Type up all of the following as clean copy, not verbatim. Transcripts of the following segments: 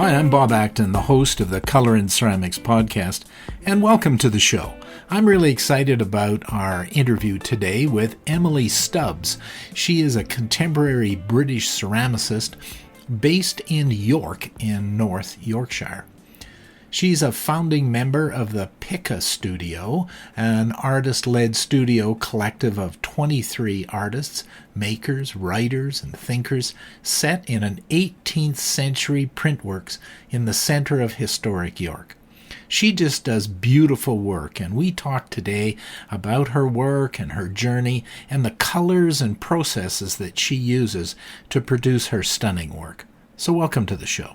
Hi, I'm Bob Acton, the host of the Color in Ceramics podcast, and welcome to the show. I'm really excited about our interview today with Emily Stubbs. She is a contemporary British ceramicist based in York in North Yorkshire. She's a founding member of the Pica Studio, an artist-led studio collective of 23 artists, makers, writers, and thinkers set in an 18th century printworks in the center of historic York. She just does beautiful work, and we talk today about her work and her journey and the colors and processes that she uses to produce her stunning work. So welcome to the show.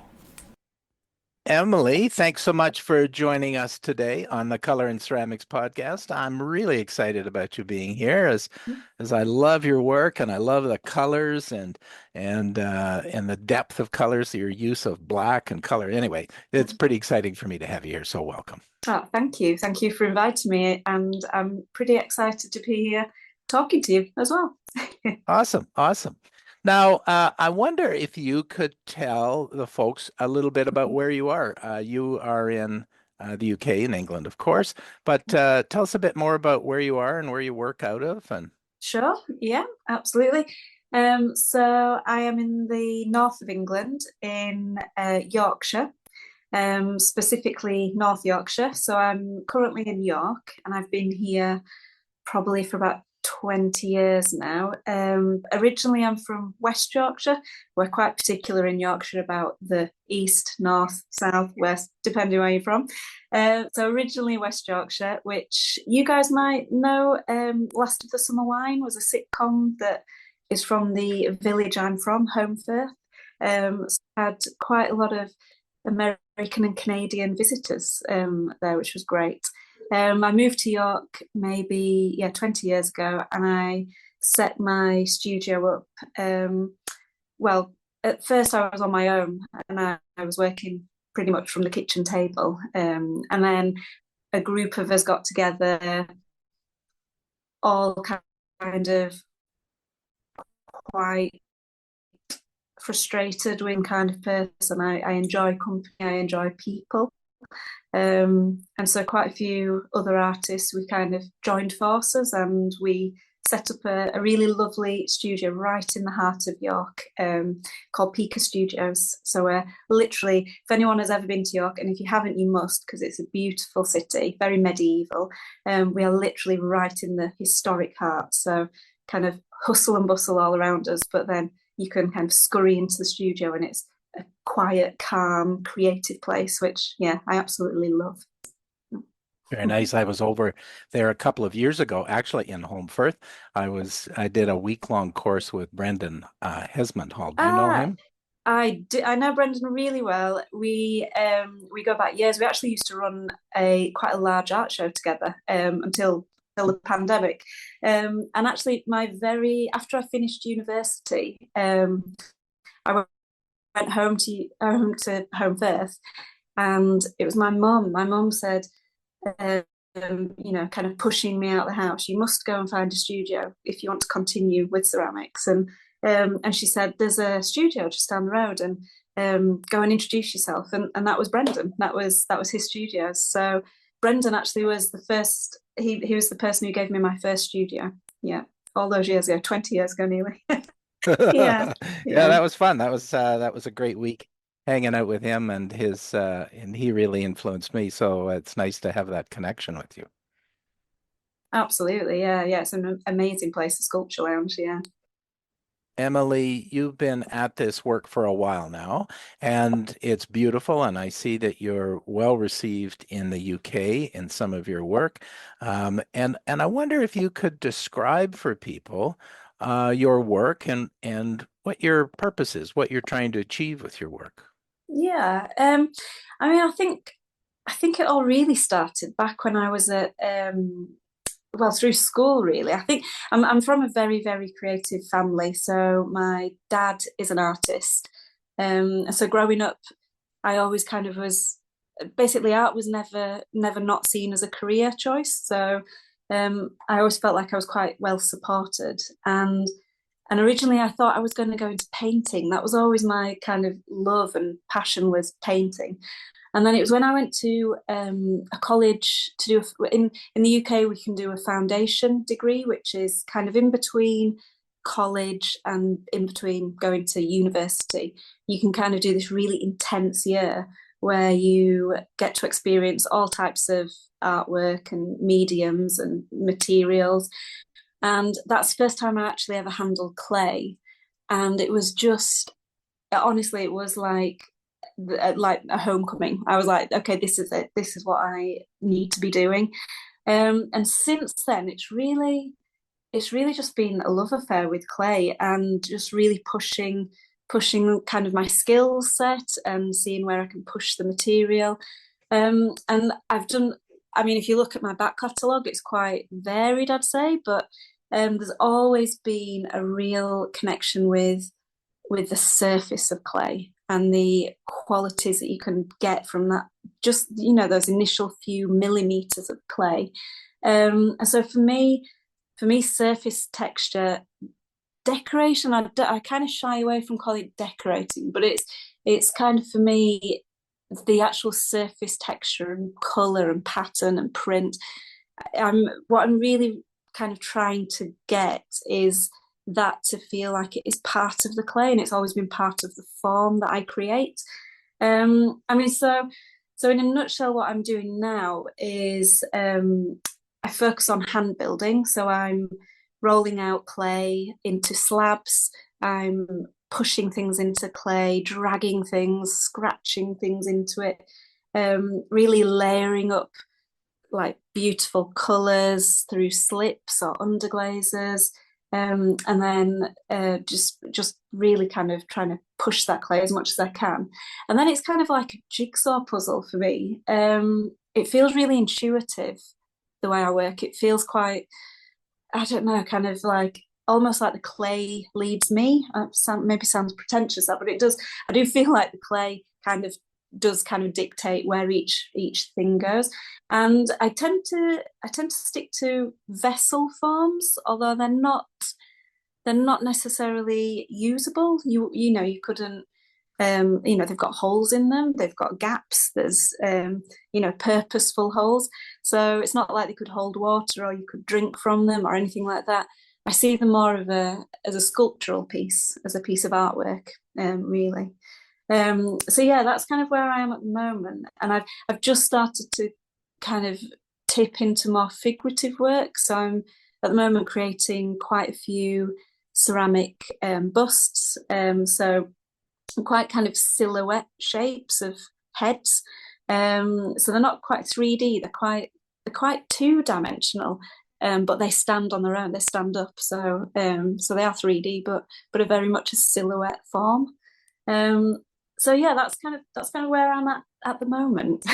Emily, thanks so much for joining us today on the Color in Ceramics podcast. I'm really excited about you being here as I love your work and I love the colors and the depth of colors, your use of black and color. Anyway, it's pretty exciting for me to have you here, so welcome. Oh, thank you. Thank you for inviting me, and I'm pretty excited to be here talking to you as well. Awesome. Now, I wonder if you could tell the folks a little bit about where you are. You are in the UK, in England, of course, but tell us a bit more about where you are and where you work out of. Sure, yeah, absolutely. So I am in the north of England, in Yorkshire, specifically North Yorkshire. So I'm currently in York, and I've been here probably for about 20 years now. Originally, I'm from West Yorkshire. We're quite particular in Yorkshire about the east, north, south, west, depending where you're from. So originally West Yorkshire, which you guys might know, Last of the Summer Wine was a sitcom that is from the village I'm from, Holmfirth. So had quite a lot of American and Canadian visitors there, which was great. I moved to York maybe 20 years ago, and I set my studio up. Well, at first I was on my own, and I was working pretty much from the kitchen table. And then a group of us got together, all kind of quite frustrated with kind of person. I enjoy company, I enjoy people. And so quite a few other artists, we kind of joined forces and we set up a really lovely studio right in the heart of York, called Pica Studios. So we're literally, if anyone has ever been to York, and if you haven't, you must, because it's a beautiful city, very medieval. We are literally right in the historic heart. So kind of hustle and bustle all around us, but then you can kind of scurry into the studio and it's a quiet, calm, creative place, which, yeah, I absolutely love. Very nice. I was over there a couple of years ago, actually in Holmfirth. I did a week-long course with Brendan Hesmondhall. Do you know him? I know Brendan really well. We go back years. We actually used to run quite a large art show together until the pandemic. And actually, after I finished university, I went home to Holmfirth, and it was my mum. My mum said, kind of pushing me out of the house. You must go and find a studio if you want to continue with ceramics. And she said, there's a studio just down the road, and go and introduce yourself. And that was Brendan. That was his studio. So Brendan actually was the first. He was the person who gave me my first studio. Yeah, all those years ago, 20 years ago, nearly. Yeah, that was fun. That was a great week hanging out with him, and he really influenced me. So it's nice to have that connection with you. Absolutely, yeah. It's an amazing place, the Sculpture Lounge. Yeah. Emily, you've been at this work for a while now, and it's beautiful. And I see that you're well received in the UK in some of your work. And I wonder if you could describe for people your work and what your purpose is, what you're trying to achieve with your work. Yeah. I mean, I think it all really started back when I was at through school, really. I think I'm from a very, very creative family. So my dad is an artist. So growing up, I always kind of was, basically art was never not seen as a career choice. So I always felt like I was quite well supported. And And originally I thought I was going to go into painting. That was always my kind of love and passion, was painting. And then it was when I went to a college to do in the UK we can do a foundation degree, which is kind of in between college and in between going to university. You can kind of do this really intense year where you get to experience all types of artwork and mediums and materials. And that's the first time I actually ever handled clay. And it was just, honestly, it was like a homecoming. I was like, okay, this is it. This is what I need to be doing. And since then, it's really just been a love affair with clay, and just really pushing kind of my skill set and seeing where I can push the material. And I've done, I mean, if you look at my back catalogue, it's quite varied, I'd say, but there's always been a real connection with the surface of clay and the qualities that you can get from that, just, those initial few millimeters of clay. And so for me, surface texture, decoration, I kind of shy away from calling it decorating, but it's kind of, for me, the actual surface texture and color and pattern and print. What I'm really kind of trying to get is that to feel like it is part of the clay, and it's always been part of the form that I create. I mean, so in a nutshell, what I'm doing now is I focus on hand building. So I'm rolling out clay into slabs. I'm pushing things into clay, dragging things, scratching things into it, really layering up like beautiful colours through slips or underglazes. And then just really kind of trying to push that clay as much as I can. And then it's kind of like a jigsaw puzzle for me. It feels really intuitive the way I work. It feels quite, I don't know, kind of like almost like the clay leads me. Maybe sounds pretentious, that, but it does. I do feel like the clay does kind of dictate where each thing goes. And I tend to stick to vessel forms, although they're not necessarily usable. You couldn't, they've got holes in them, they've got gaps, there's purposeful holes. So it's not like they could hold water or you could drink from them or anything like that. I see them more as a sculptural piece, as a piece of artwork, really. So yeah, that's kind of where I am at the moment, and I've just started to kind of tip into more figurative work. So I'm at the moment creating quite a few ceramic busts. So quite kind of silhouette shapes of heads. So they're not quite 3D. They're quite two-dimensional. But they stand on their own. They stand up. So they are 3D, but are very much a silhouette form. So yeah, that's kind of where I'm at the moment.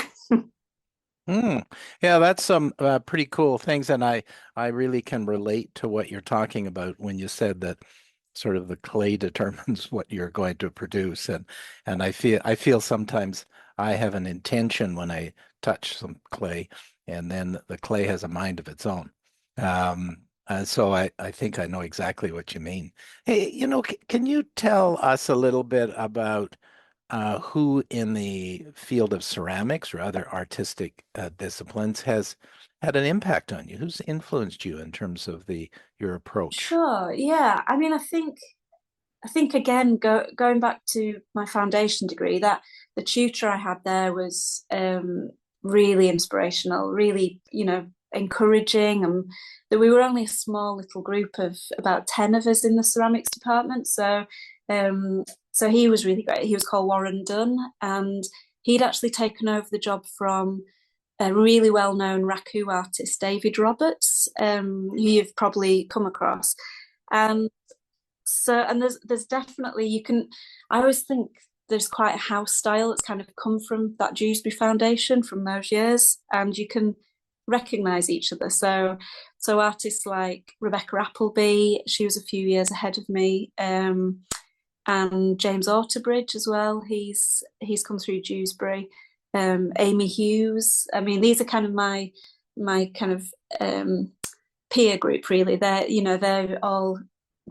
Mm. Yeah, that's some pretty cool things, and I really can relate to what you're talking about when you said that sort of the clay determines what you're going to produce, and I feel sometimes I have an intention when I touch some clay, and then the clay has a mind of its own. So I think I know exactly what you mean. Hey, can you tell us a little bit about who in the field of ceramics or other artistic disciplines has had an impact on you? Who's influenced you in terms of your approach? Sure, yeah. I mean, I think again, going back to my foundation degree, that the tutor I had there was really inspirational, really, encouraging, and that we were only a small little group of about 10 of us in the ceramics department. So he was really great. He was called Warren Dunn, and he'd actually taken over the job from a really well-known raku artist, David Roberts, who you've probably come across. And and there's definitely, I always think there's quite a house style that's kind of come from that Dewsbury Foundation from those years, and you can recognize each other. So artists like Rebecca Appleby, she was a few years ahead of me, and James Autobridge as well. He's come through Dewsbury. Amy Hughes. I mean, these are kind of my kind of peer group, really. They're all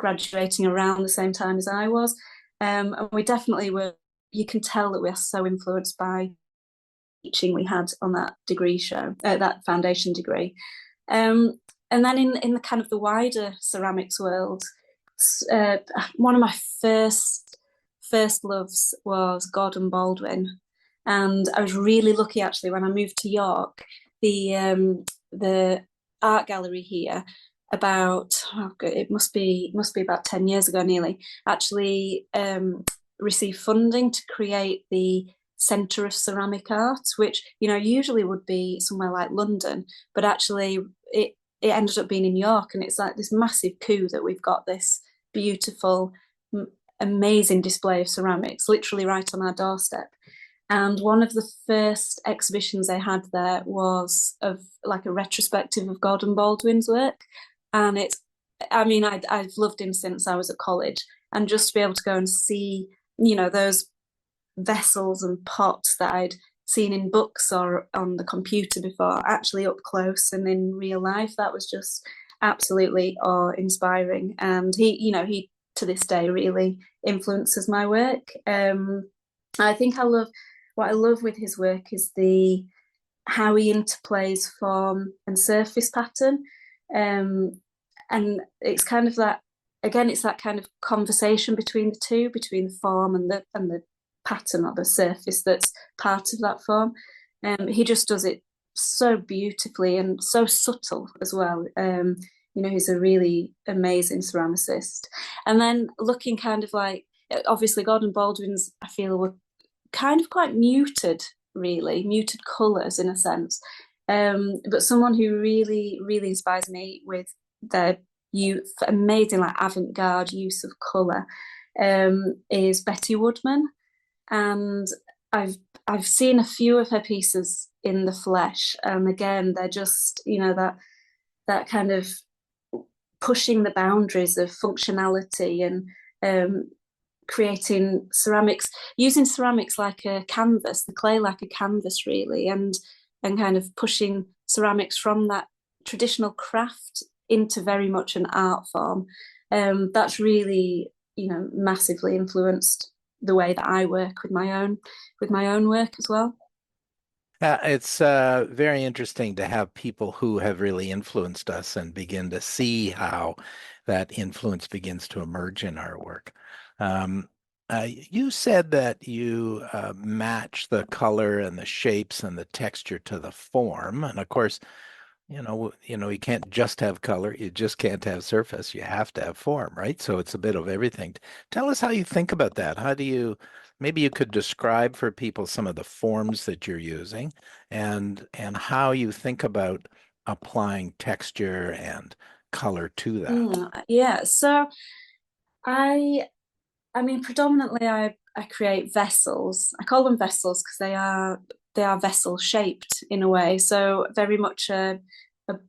graduating around the same time as I was. And we definitely were, you can tell that we are so influenced by teaching we had on that degree show, that foundation degree. And then in the kind of the wider ceramics world, one of my first loves was Gordon Baldwin. And I was really lucky actually when I moved to York. The art gallery here, about it must be about 10 years ago nearly, actually received funding to create the Centre of Ceramic Art, which usually would be somewhere like London, but actually it ended up being in York, and it's like this massive coup that we've got this beautiful, amazing display of ceramics literally right on our doorstep. And one of the first exhibitions they had there was of like a retrospective of Gordon Baldwin's work. And I've loved him since I was at college, and just to be able to go and see, those vessels and pots that I'd seen in books or on the computer before, actually up close and in real life, that was just absolutely awe-inspiring. And he to this day really influences my work. I think what I love with his work is how he interplays form and surface pattern. And it's kind of that, again, it's that kind of conversation between the two, between the form and the pattern or the surface that's part of that form. He just does it so beautifully and so subtle as well. He's a really amazing ceramicist. And then looking kind of like, obviously Gordon Baldwin's, I feel, were kind of quite muted colours in a sense. But someone who really, really inspires me with their amazing, like avant-garde use of colour, is Betty Woodman. And I've seen a few of her pieces in the flesh, and again, they're just that kind of pushing the boundaries of functionality and creating ceramics, using ceramics like a canvas, the clay like a canvas really, and kind of pushing ceramics from that traditional craft into very much an art form. That's really massively influenced the way that I work with my own work as well. It's very interesting to have people who have really influenced us and begin to see how that influence begins to emerge in our work. You said that you match the color and the shapes and the texture to the form, and of course, you can't just have color, you just can't have surface, you have to have form, right? So it's a bit of everything. Tell us how you think about that. Maybe you could describe for people some of the forms that you're using and how you think about applying texture and color to that. Yeah, so I mean, predominantly I create vessels. I call them vessels because they are vessel shaped in a way. So very much a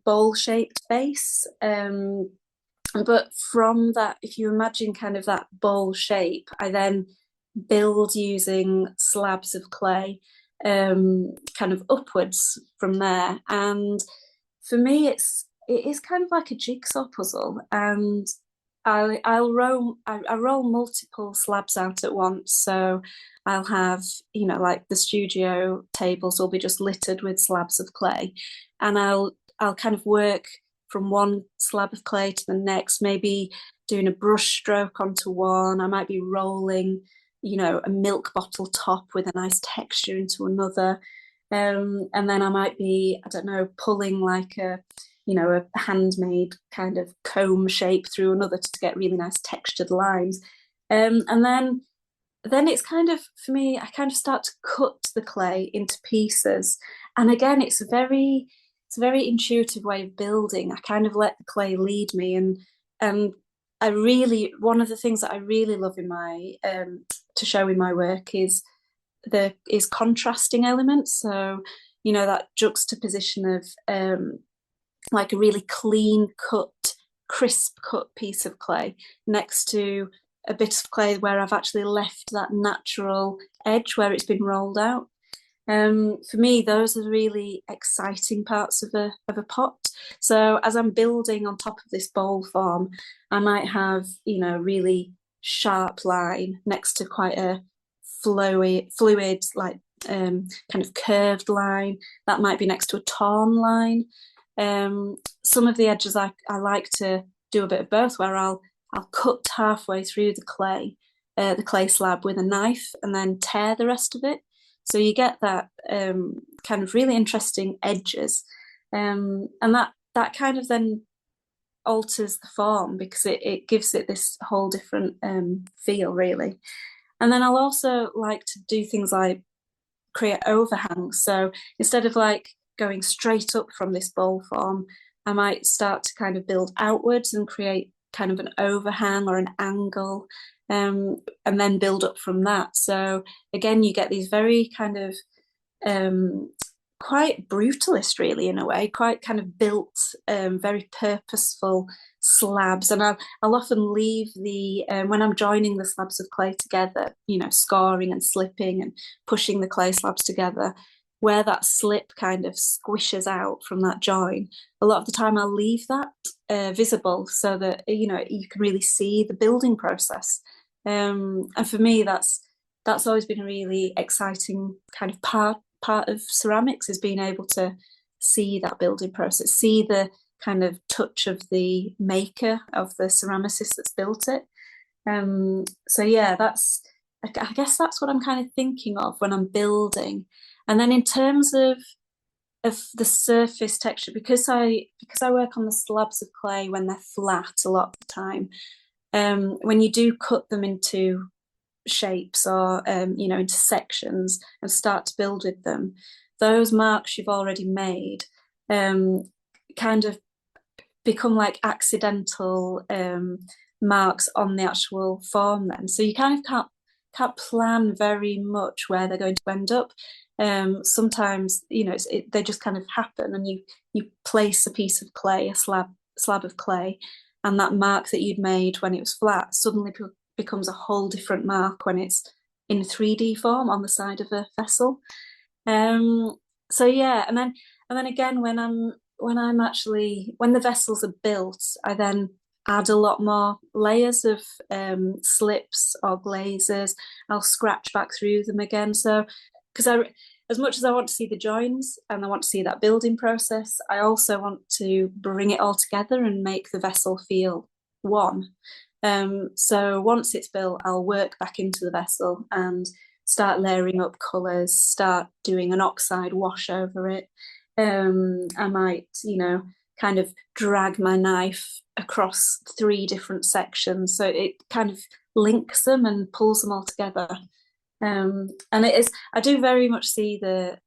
bowl shaped base. But from that, if you imagine kind of that bowl shape, I then build using slabs of clay, kind of upwards from there. And for me, it is kind of like a jigsaw puzzle, and I roll multiple slabs out at once. So I'll have, like the studio tables will be just littered with slabs of clay, and I'll kind of work from one slab of clay to the next, maybe doing a brush stroke onto one. I might be rolling, a milk bottle top with a nice texture into another. And then I might be, I don't know, pulling like a handmade kind of comb shape through another to get really nice textured lines. And then it's kind of, for me, I kind of start to cut the clay into pieces. And again, it's a very intuitive way of building. I kind of let the clay lead me, and one of the things that I really love in my to show in my work is contrasting elements. So that juxtaposition of like a really clean cut, crisp cut piece of clay next to a bit of clay where I've actually left that natural edge where it's been rolled out. For me, those are really exciting parts of a pot. So as I'm building on top of this bowl form, I might have, really sharp line next to quite a fluid like kind of curved line. That might be next to a torn line. Some of the edges I like to do a bit of both, where I'll cut halfway through the clay slab with a knife and then tear the rest of it. So you get that kind of really interesting edges. And that kind of then alters the form because it gives it this whole different feel, really. And then I'll also like to do things like create overhangs. So instead of like going straight up from this bowl form, I might start to kind of build outwards and create kind of an overhang or an angle, and then build up from that. So again, you get these very kind of quite brutalist, really, in a way, quite kind of built, very purposeful slabs. And I'll often leave when I'm joining the slabs of clay together, scoring and slipping and pushing the clay slabs together, where that slip kind of squishes out from that join, a lot of the time I'll leave that visible so that, you can really see the building process. And for me, that's always been a really exciting kind of part of ceramics, is being able to see that building process, see the kind of touch of the maker, of the ceramicist that's built it. So yeah, I guess that's what I'm kind of thinking of when I'm building. And then in terms of the surface texture, because I work on the slabs of clay when they're flat a lot of the time, when you do cut them into shapes or into sections and start to build with them, those marks you've already made kind of become like accidental marks on the actual form then. So you kind of can't plan very much where they're going to end up. Sometimes they just kind of happen, and you place a piece of clay, a slab of clay, and that mark that you'd made when it was flat suddenly becomes a whole different mark when it's in 3D form on the side of a vessel. So yeah, and then again, when the vessels are built, I then add a lot more layers of slips or glazes. I'll scratch back through them again. So because as much as I want to see the joins and I want to see that building process, I also want to bring it all together and make the vessel feel one. So once it's built, I'll work back into the vessel and start layering up colours, start doing an oxide wash over it. I might, kind of drag my knife across 3 different sections, so it kind of links them and pulls them all together. And I do very much see the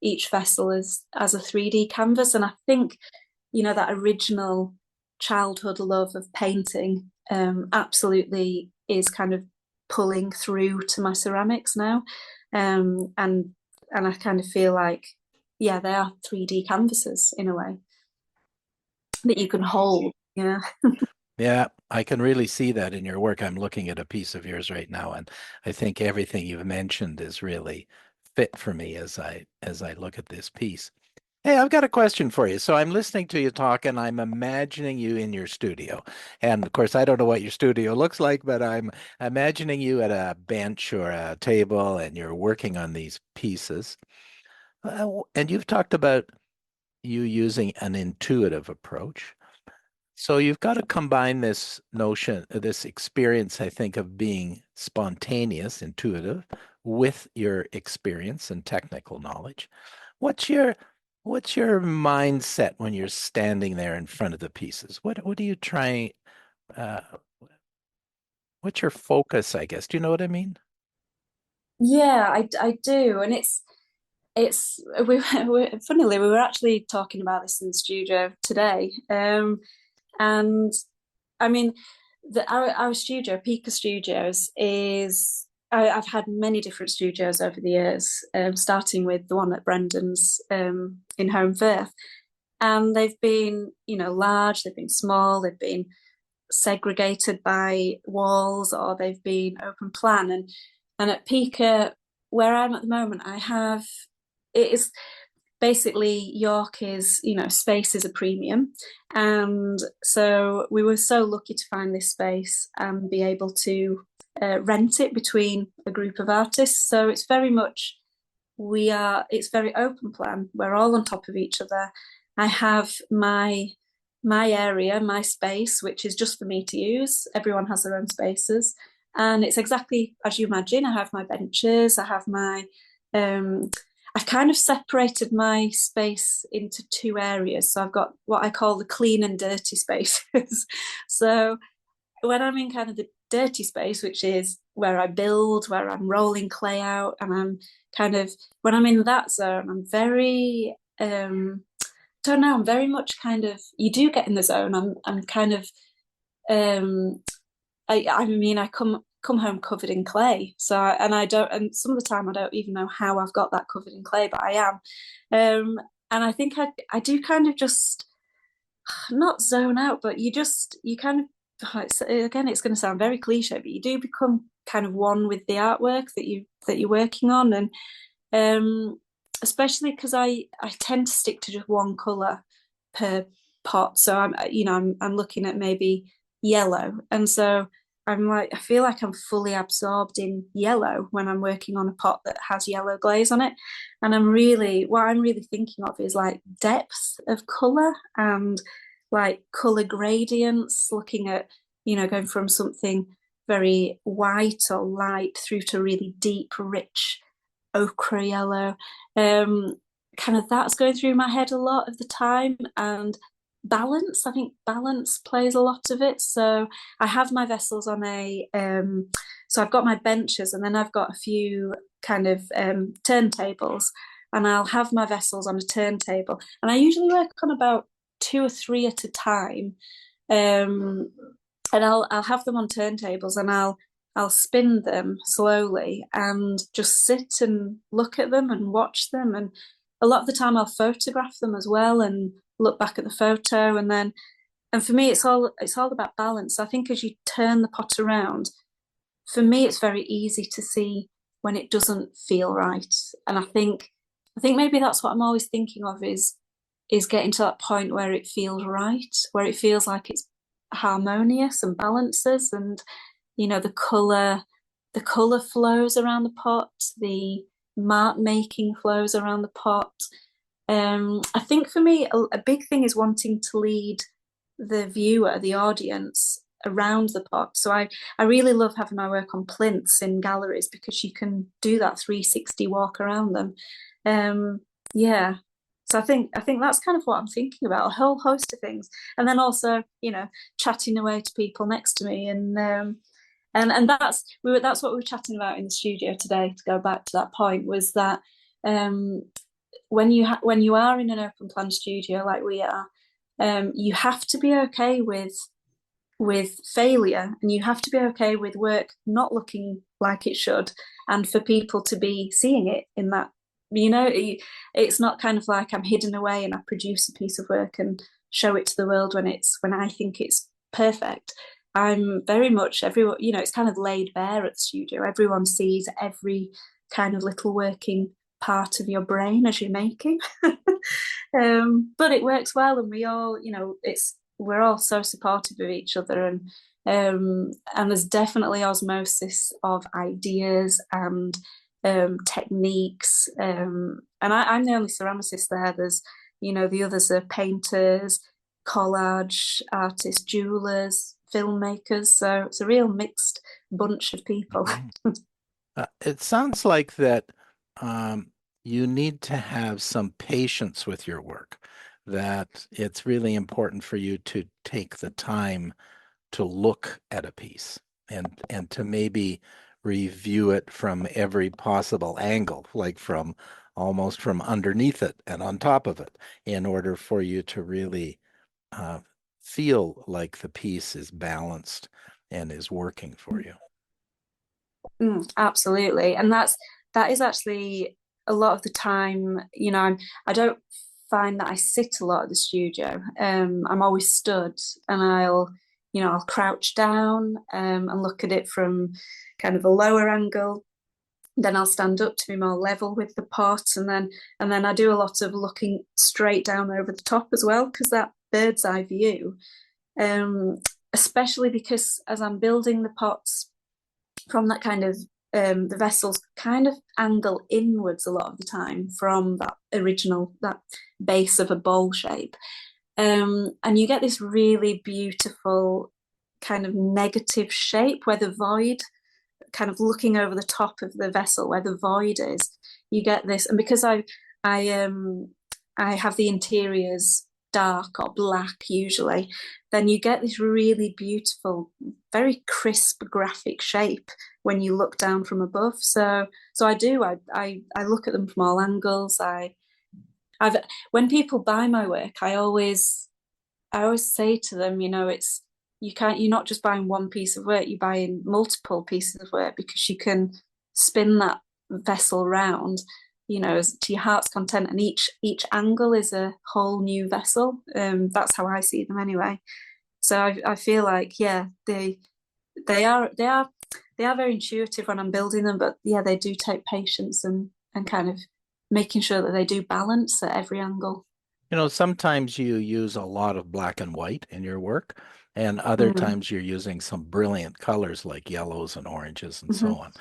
each vessel as a 3D canvas, and I think that original childhood love of painting absolutely is kind of pulling through to my ceramics now, and I kind of feel like, yeah, they are 3D canvases in a way that you can hold. Yeah. Yeah, I can really see that in your work. I'm looking at a piece of yours right now, and I think everything you've mentioned is really fit for me as I look at this piece. Hey, I've got a question for you. So I'm listening to you talk, and I'm imagining you in your studio. And of course, I don't know what your studio looks like, but I'm imagining you at a bench or a table, and you're working on these pieces. And you've talked about you using an intuitive approach. So you've got to combine this notion, this experience, I think, of being spontaneous, intuitive, with your experience and technical knowledge. What's your mindset when you're standing there in front of the pieces? What are you trying? Uh, what's your focus, I guess? Do you know what I mean? Yeah, I do, and funnily, we were actually talking about this in the studio today, and I mean, our studio, Pika Studios, is I've had many different studios over the years, starting with the one at Brendan's in Home Firth, and they've been, large, they've been small, they've been segregated by walls, or they've been open plan, and at Pika, where I'm at the moment, it is basically York is, space is a premium. And so we were so lucky to find this space and be able to rent it between a group of artists. So it's very much, it's very open plan. We're all on top of each other. I have my area, my space, which is just for me to use. Everyone has their own spaces. And it's exactly as you imagine. I have my benches, I have I've kind of separated my space into two areas. So I've got what I call the clean and dirty spaces. So when I'm in kind of the dirty space, which is where I build, where I'm rolling clay out, and I'm kind of, when I'm in that zone, I'm very, don't know, I'm very much kind of, you do get in the zone. I'm kind of, I mean, I come home covered in clay. So, and some of the time I don't even know how I've got that covered in clay, but I am. And I think I do kind of just not zone out, but you kind of, again, it's going to sound very cliche, but you do become kind of one with the artwork that you're working on. And especially because I tend to stick to just one color per pot. So I'm looking at maybe yellow. And so I feel like I'm fully absorbed in yellow when I'm working on a pot that has yellow glaze on it. And what I'm really thinking of is like depth of color and like color gradients, looking at, going from something very white or light through to really deep, rich ochre yellow. Kind of that's going through my head a lot of the time. And balance, I think balance plays a lot of it. So I have my vessels on so I've got my benches, and then I've got a few kind of turntables, and I'll have my vessels on a turntable, and I usually work on about 2 or 3 at a time. And I'll have them on turntables, and I'll spin them slowly and just sit and look at them and watch them. And a lot of the time I'll photograph them as well and look back at the photo. And for me, it's all about balance. I think as you turn the pot around, for me, it's very easy to see when it doesn't feel right. And I think maybe that's what I'm always thinking of is getting to that point where it feels right, where it feels like it's harmonious and balances, and the color flows around the pot, the mark making flows around the pot. I think for me, a big thing is wanting to lead the viewer, the audience, around the pot. So I really love having my work on plinths in galleries, because you can do that 360 walk around them. Yeah. So I think that's kind of what I'm thinking about, a whole host of things. And then also, chatting away to people next to me. And that's what we were chatting about in the studio today, to go back to that point, was that when you are in an open plan studio like we are, you have to be okay with failure, and you have to be okay with work not looking like it should, and for people to be seeing it in that. It's not kind of like I'm hidden away and I produce a piece of work and show it to the world when I think it's perfect. I'm very much, everyone, it's kind of laid bare at the studio. Everyone sees every kind of little working part of your brain as you're making. But it works well, and we all, we're all so supportive of each other, and there's definitely osmosis of ideas and techniques. And I'm the only ceramicist there. There's, the others are painters, collage artists, jewelers, filmmakers. So it's a real mixed bunch of people. It sounds like that you need to have some patience with your work, that it's really important for you to take the time to look at a piece and to maybe review it from every possible angle, like almost from underneath it and on top of it, in order for you to really feel like the piece is balanced and is working for you. Absolutely. And that is actually a lot of the time, I don't find that I sit a lot at the studio. I'm always stood, and I'll crouch down and look at it from kind of a lower angle. then I'll stand up to be more level with the pot, and then I do a lot of looking straight down over the top as well, because that bird's eye view, um, especially because as I'm building the pots from that kind of the vessels kind of angle inwards a lot of the time from that base of a bowl shape, and you get this really beautiful kind of negative shape where the void, kind of looking over the top of the vessel where the void is, you get this. And because I have the interiors dark or black usually, then you get this really beautiful, very crisp graphic shape when you look down from above. So I look at them from all angles. I've when people buy my work, I always say to them, it's you're not just buying one piece of work, you're buying multiple pieces of work, because you can spin that vessel round, to your heart's content, and each angle is a whole new vessel. That's how I see them anyway. So I feel like, yeah, they are very intuitive when I'm building them, but yeah, they do take patience and kind of making sure that they do balance at every angle. Sometimes you use a lot of black and white in your work, and other Mm. times you're using some brilliant colors like yellows and oranges and so Mhm. on.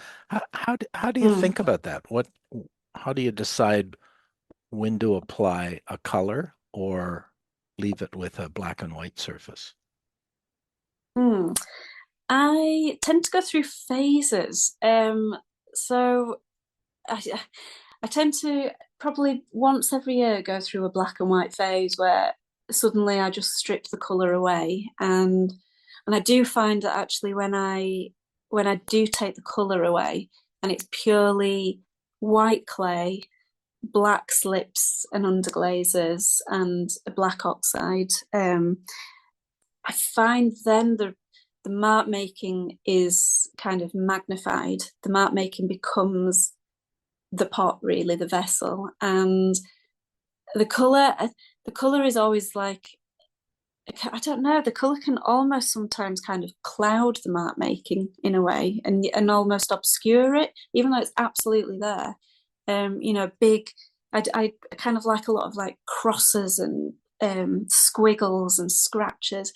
How do you Mm. think about that? How do you decide when to apply a color or leave it with a black and white surface? Mm. I tend to go through phases. So I, I tend to probably once every year go through a black and white phase where suddenly I just strip the colour away, and I do find that actually when I do take the colour away and it's purely white clay, black slips and underglazes and a black oxide, I find then the mark making is kind of magnified. The mark making becomes the pot, really, the vessel, and the color. The color is always like, I don't know. The color can almost sometimes kind of cloud the mark making in a way, and almost obscure it, even though it's absolutely there. Big. I kind of like a lot of like crosses and squiggles and scratches.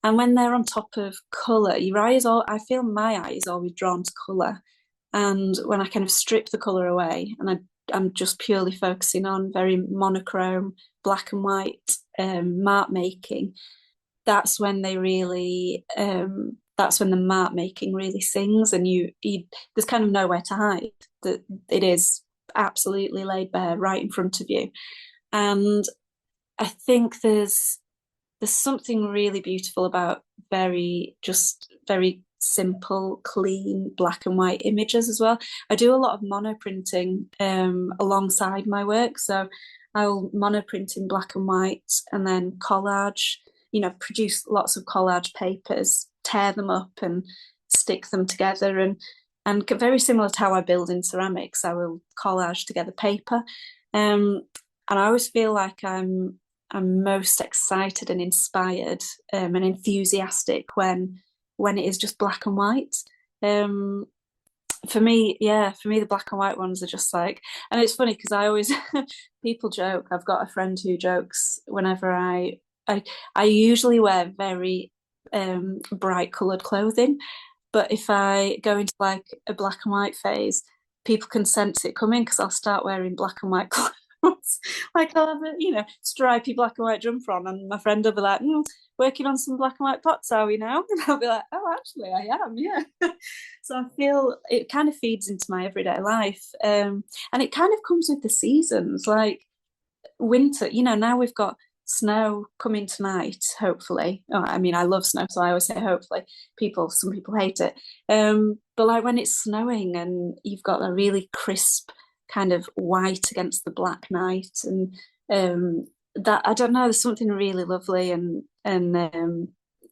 And when they're on top of colour, your eye is all, I feel my eye is always drawn to colour. And when I kind of strip the colour away and I'm just purely focusing on very monochrome, black and white mark making, that's when that's when the mark making really sings, and there's kind of nowhere to hide. That it is absolutely laid bare right in front of you. And I think there's something really beautiful about very simple, clean black and white images as well. I do a lot of monoprinting alongside my work. So I'll monoprint in black and white and then collage, produce lots of collage papers, tear them up and stick them together. And very similar to how I build in ceramics, I will collage together paper. And I always feel like I'm most excited and inspired and enthusiastic when it is just black and white. Um, for me, the black and white ones are just like, and it's funny because I always people joke. I've got a friend who jokes whenever I usually wear very bright coloured clothing, but if I go into like a black and white phase, people can sense it coming because I'll start wearing black and white clothes. Like I'll have a, stripy black and white jumper on, and my friend will be like, working on some black and white pots, are we now? And I'll be like, oh, actually, I am, yeah. So I feel it kind of feeds into my everyday life. And it kind of comes with the seasons, like winter, now we've got snow coming tonight, hopefully. Oh, I mean, I love snow, so I always say hopefully. Some people hate it. But like when it's snowing and you've got a really crisp kind of white against the black night, and that, I don't know, there's something really lovely, and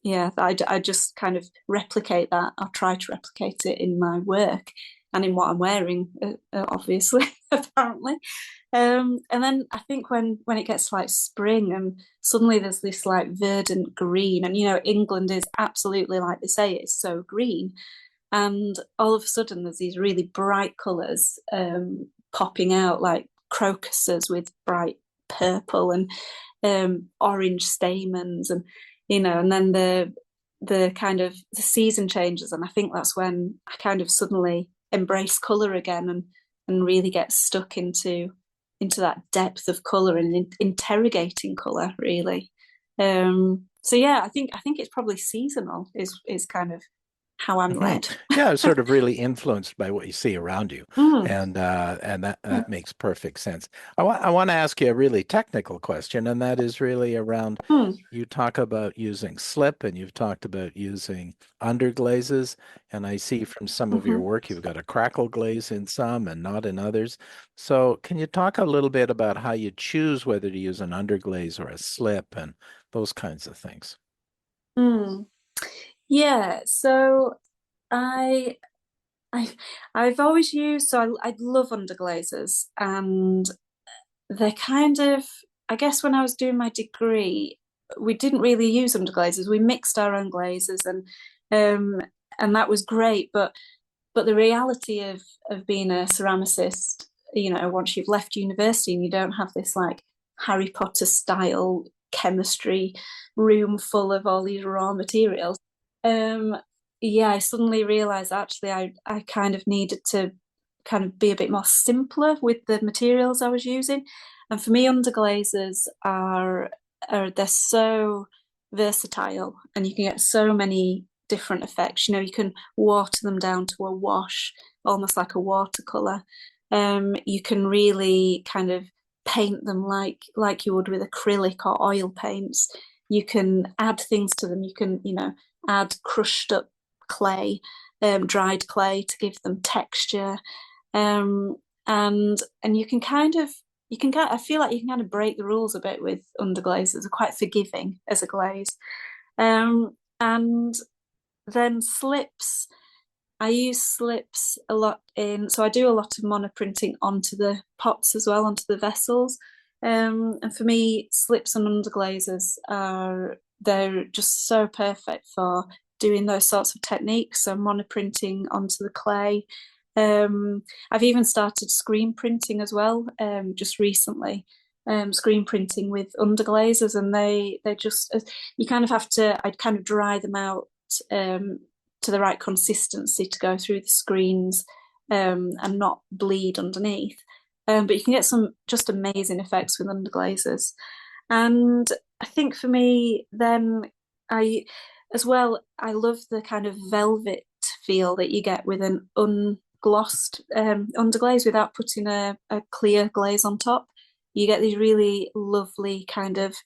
yeah, I just kind of replicate that. I try to replicate it in my work and in what I'm wearing, obviously, apparently. And then I think when it gets like spring and suddenly there's this like verdant green, and England is absolutely, like they say, it's so green. and all of a sudden there's these really bright colours popping out, like crocuses with bright purple and orange stamens, and and then the kind of the season changes, and I think that's when I kind of suddenly embrace colour again and really get stuck into that depth of colour and interrogating colour, really. So yeah, I think it's probably seasonal is kind of how I'm led. Yeah, sort of really influenced by what you see around you, Mm, and that makes perfect sense. I want to ask you a really technical question, and that is really around. mm, You talk about using slip, and you've talked about using underglazes, and I see from some of your mhm. work you've got a crackle glaze in some and not in others. So, can you talk a little bit about how you choose whether to use an underglaze or a slip and those kinds of things? Mm. Yeah, so I I I've always used, so I love underglazes, and they're kind of, I guess when I was doing my degree, we didn't really use underglazes. We mixed our own glazes, um and that was great, but the reality of being a ceramicist, once you've left university and you don't have this like Harry Potter style chemistry room full of all these raw materials, um, yeah, I suddenly realized actually I kind of needed to kind of be a bit more simpler with the materials I was using. And for me, underglazes are they're so versatile, and you can get so many different effects. You can water them down to a wash, almost like a watercolor. You can really kind of paint them like you would with acrylic or oil paints. You can add things to them. You can, add crushed up clay, dried clay to give them texture. Um, and you can kind of I feel like you can kind of break the rules a bit with underglazes. They're quite forgiving as a glaze. And then slips, I use slips a lot so I do a lot of monoprinting onto the pots as well, onto the vessels. And for me, slips and underglazes they're just so perfect for doing those sorts of techniques. So monoprinting onto the clay. I've even started screen printing as well, just recently. Screen printing with underglazes, and they just, you kind of have to, I'd kind of dry them out um, to the right consistency to go through the screens, and not bleed underneath. But you can get some just amazing effects with underglazes. And I think for me, then I, as well, I love the kind of velvet feel that you get with an unglossed underglaze without putting a clear glaze on top. You get these really lovely kind of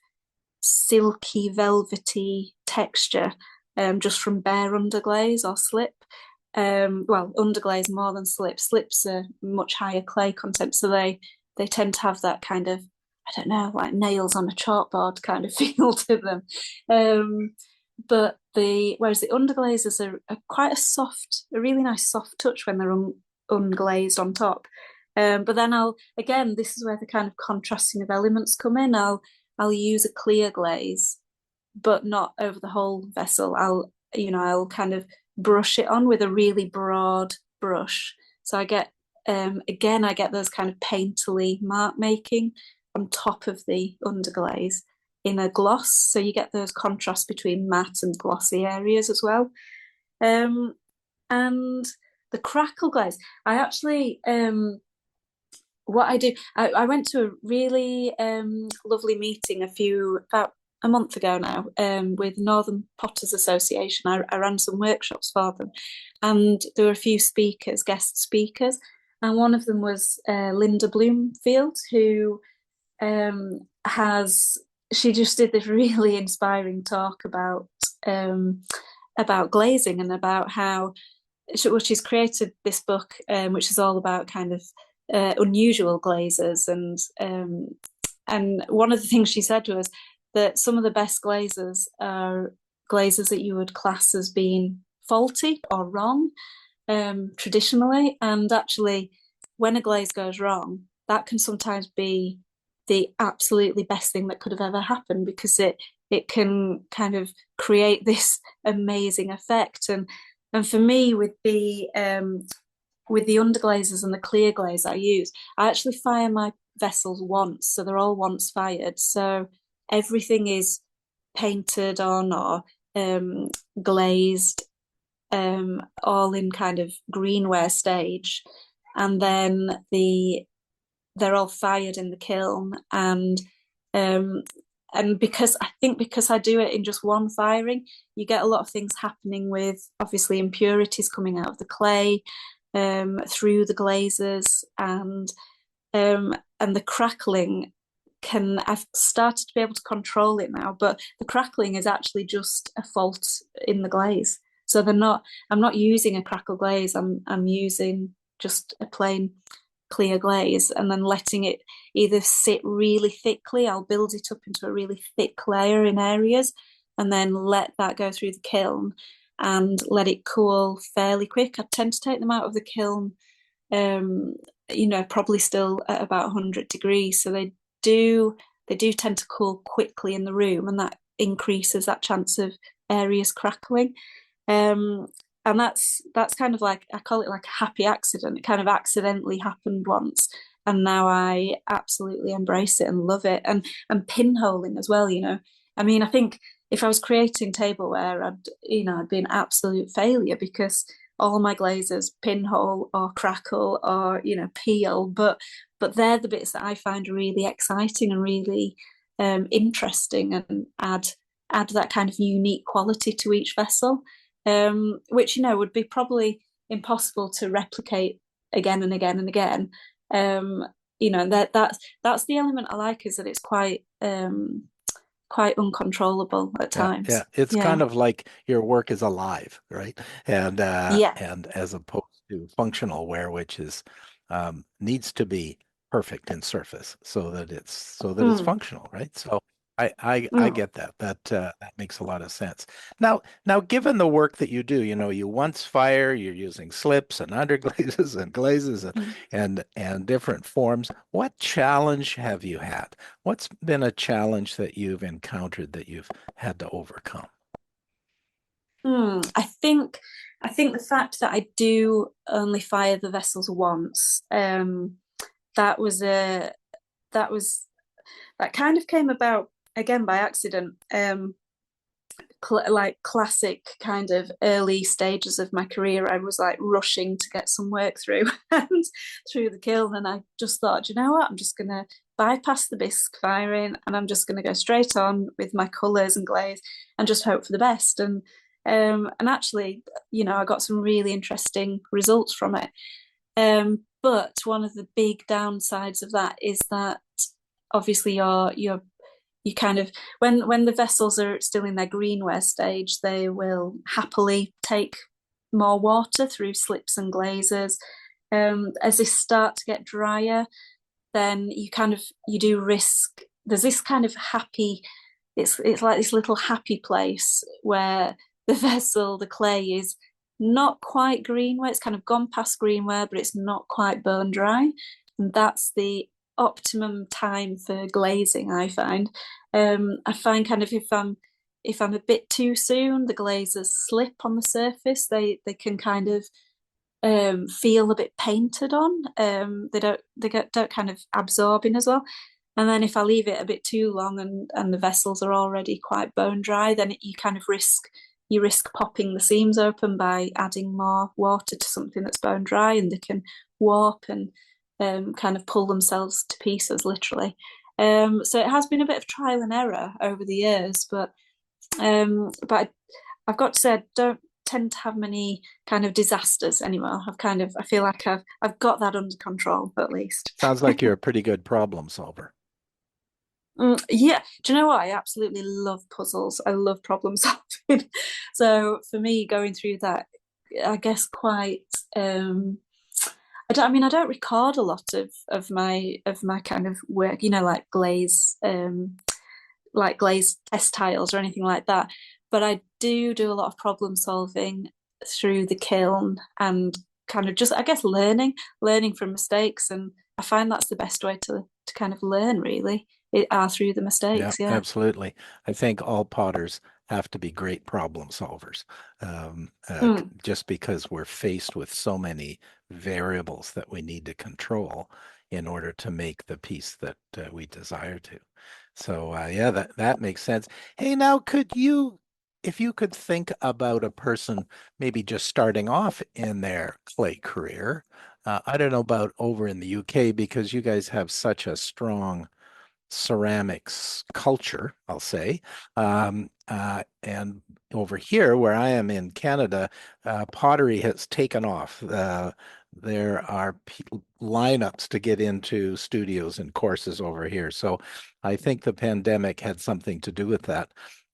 silky, velvety texture, just from bare underglaze or slip. Well, underglaze more than slip. Slips are much higher clay content, so they tend to have that kind of, I don't know, like nails on a chalkboard kind of feel to them. But whereas the underglazes are quite a really nice soft touch when they're unglazed on top. But then this is where the kind of contrasting of elements come in. I'll use a clear glaze, but not over the whole vessel. I'll kind of brush it on with a really broad brush. So I get, I get those kind of painterly mark making on top of the underglaze in a gloss. So you get those contrasts between matte and glossy areas as well. And the crackle glaze, I actually, what I do, I went to a really lovely meeting about a month ago now, with Northern Potters Association. I ran some workshops for them, and there were a few speakers, guest speakers, and one of them was Linda Bloomfield, who she just did this really inspiring talk about glazing, and about how she's created this book, which is all about kind of unusual glazes, and one of the things she said was that some of the best glazes are glazes that you would class as being faulty or wrong, traditionally, and actually when a glaze goes wrong, that can sometimes be the absolutely best thing that could have ever happened, because it can kind of create this amazing effect. And And for me, with the underglazes and the clear glaze I use, I actually fire my vessels once, so they're all once fired. So everything is painted on or glazed, all in kind of greenware stage, and then they're all fired in the kiln, um, and because I do it in just one firing, you get a lot of things happening with obviously impurities coming out of the clay, through the glazes, and the crackling I've started to be able to control it now, but the crackling is actually just a fault in the glaze. So I'm not using a crackle glaze, I'm using just a plain clear glaze and then letting it either sit really thickly, I'll build it up into a really thick layer in areas, and then let that go through the kiln and let it cool fairly quick. I tend to take them out of the kiln, probably still at about 100 degrees. So they do tend to cool quickly in the room, and that increases that chance of areas crackling. Um, and that's kind of like, I call it like a happy accident. It kind of accidentally happened once, and now I absolutely embrace it and love it. And pinholing as well, I mean, I think if I was creating tableware, I'd be an absolute failure, because all my glazes pinhole or crackle or peel, but they're the bits that I find really exciting and really interesting, and add that kind of unique quality to each vessel, which would be probably impossible to replicate again and again and again. That's the element I like, is that it's quite uncontrollable at times. Yeah. It's Yeah. kind of like your work is alive, right? Yeah. And as opposed to functional ware, which is needs to be perfect in surface so that it's Mm, functional, right? So I mm, get that. That makes a lot of sense. Now, given the work that you do, you once fire, you're using slips and underglazes and glazes mm. and different forms. What challenge have you had? What's been a challenge that you've encountered that you've had to overcome? I think the fact that I do only fire the vessels once, that was a that was that kind of came about again by accident. Like classic kind of early stages of my career, I was like rushing to get some work through and through the kiln, and I just thought, you know what, I'm just gonna bypass the bisque firing, and I'm just gonna go straight on with my colours and glaze and just hope for the best. And actually, I got some really interesting results from it. But one of the big downsides of that is that obviously you kind of, when the vessels are still in their greenware stage, they will happily take more water through slips and glazes. As they start to get drier, then you do risk, there's this kind of happy, it's like this little happy place where the vessel, the clay, is not quite greenware. It's kind of gone past greenware, but it's not quite bone dry, and that's the optimum time for glazing, I find. I find kind of if I'm a bit too soon, the glazes slip on the surface. They can kind of feel a bit painted on. Don't kind of absorb in as well. And then if I leave it a bit too long, and the vessels are already quite bone dry, then you kind of risk popping the seams open by adding more water to something that's bone dry, and they can warp and kind of pull themselves to pieces, literally. So it has been a bit of trial and error over the years, but I've got to say, I don't tend to have many kind of disasters anymore. I feel like I've got that under control, at least. Sounds like you're a pretty good problem solver. Yeah, do you know what? I absolutely love puzzles. I love problem solving. So for me, going through that, I guess quite. I don't record a lot of my kind of work, like glaze test tiles or anything like that. But I do a lot of problem solving through the kiln, and kind of just, I guess, learning from mistakes. And I find that's the best way to kind of learn, really, through the Yeah, mistakes. Yeah. absolutely. I think all potters have to be great problem solvers, Mm. just because we're faced with so many variables that we need to control in order to make the piece that we desire to. So yeah, that makes sense. Hey, now if you could think about a person maybe just starting off in their clay career, I don't know about over in the UK because you guys have such a strong ceramics culture, I'll say. And over here, where I am in Canada, pottery has taken off. There are lineups to get into studios and courses over here. So I think the pandemic had something to do with that.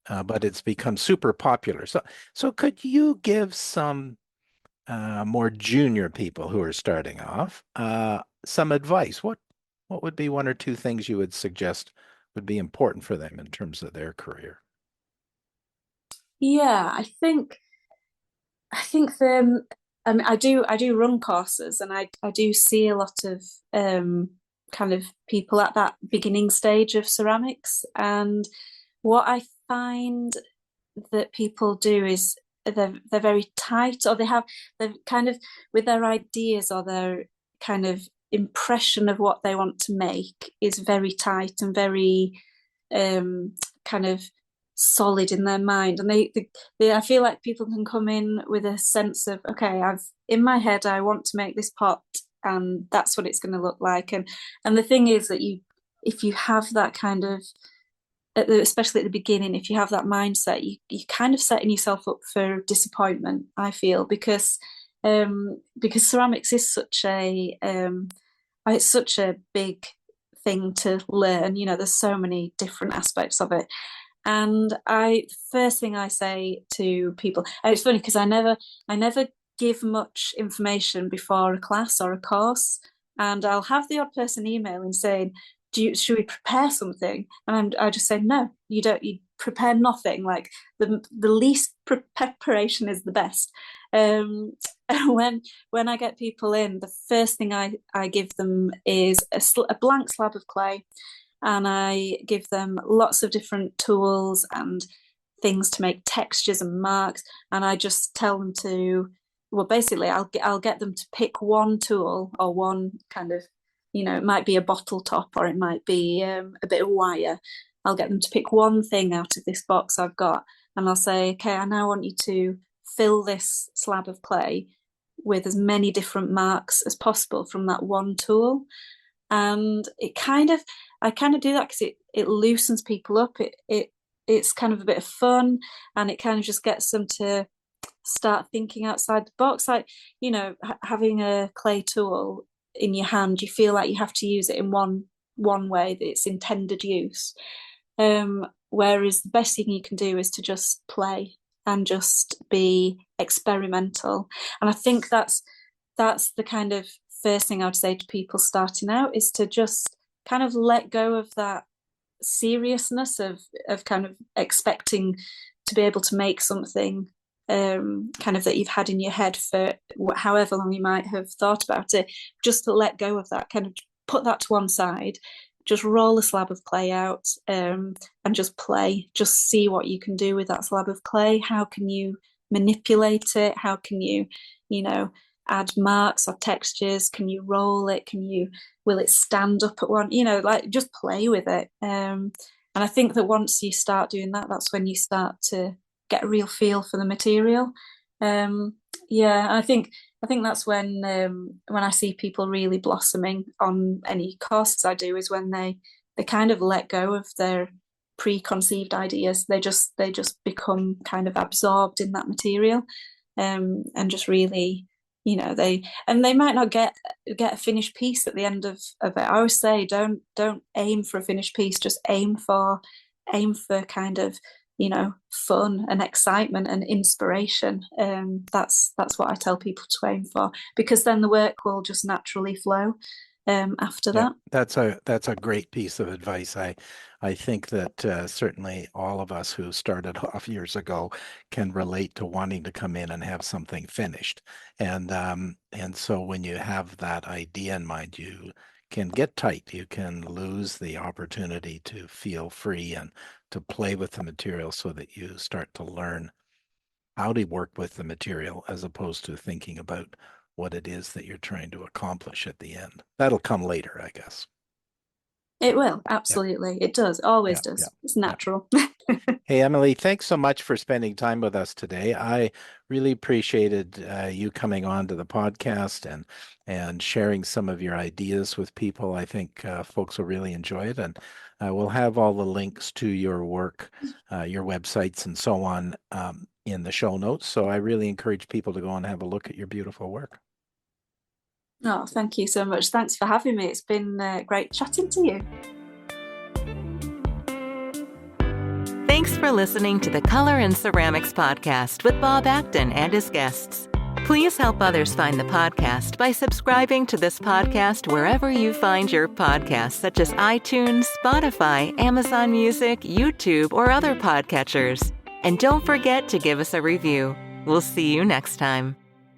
But it's become super popular. So could you give some more junior people who are starting off some advice? What would be one or two things you would suggest would be important for them in terms of their career? Yeah, I think the I do run courses, and I do see a lot of kind of people at that beginning stage of ceramics. And what I find that people do is they're very tight, or they're kind of with their ideas, or their kind of impression of what they want to make is very tight and very kind of solid in their mind. And I feel like people can come in with a sense of, okay, I've in my head I want to make this pot, and that's what it's going to look like. And the thing is that if you have that kind of especially at the beginning, if you have that mindset, you kind of setting yourself up for disappointment, I feel, because ceramics is it's such a big thing to learn. There's so many different aspects of it. And first thing I say to people, and it's funny because I never give much information before a class or a course, and I'll have the odd person emailing saying, should we prepare something? And I just say, no, you don't. You prepare nothing. Like the least preparation is the best. Um, when I get people in, the first thing I give them is a blank slab of clay, and I give them lots of different tools and things to make textures and marks. And I just tell them well, basically, I'll get them to pick one tool, or one kind of, it might be a bottle top, or it might be a bit of wire. I'll get them to pick one thing out of this box I've got, and I'll say, okay, I now want you to fill this slab of clay with as many different marks as possible from that one tool. And I kind of do that because it loosens people up. It's kind of a bit of fun, and it kind of just gets them to start thinking outside the box. Like, having a clay tool in your hand, you feel like you have to use it in one way, that it's intended use. Whereas the best thing you can do is to just play and just be experimental. And I think that's the kind of first thing I would say to people starting out, is to just kind of let go of that seriousness of kind of expecting to be able to make something kind of that you've had in your head for however long you might have thought about it. Just to let go of that, kind of put that to one side, just roll a slab of clay out, and just play. Just see what you can do with that slab of clay. How can you manipulate it? How can you add marks or textures? Can you roll it? Will it stand up at one? Like, just play with it. And I think that once you start doing that, that's when you start to get a real feel for the material. Yeah, I think that's when I see people really blossoming on any courses I do, is when they kind of let go of their preconceived ideas. They just become kind of absorbed in that material, and just really, they might not get a finished piece at the end of it. I always say, don't aim for a finished piece, just aim for kind of fun and excitement and inspiration. That's what I tell people to aim for, because then the work will just naturally flow after Yeah, that. that's a great piece of advice. I think that certainly all of us who started off years ago can relate to wanting to come in and have something finished. And so when you have that idea in mind, you can get tight. You can lose the opportunity to feel free and to play with the material so that you start to learn how to work with the material as opposed to thinking about what it is that you're trying to accomplish at the end. That'll come later, I guess. It will, absolutely. It does, always does. It's natural. Hey, Emily, thanks so much for spending time with us today. I really appreciated you coming on to the podcast and sharing some of your ideas with people. I think folks will really enjoy it. And we'll have all the links to your work, your websites and so on in the show notes. So I really encourage people to go and have a look at your beautiful work. Oh, thank you so much. Thanks for having me. It's been great chatting to you. Thanks for listening to the Color and Ceramics podcast with Bob Acton and his guests. Please help others find the podcast by subscribing to this podcast wherever you find your podcasts, such as iTunes, Spotify, Amazon Music, YouTube, or other podcatchers. And don't forget to give us a review. We'll see you next time.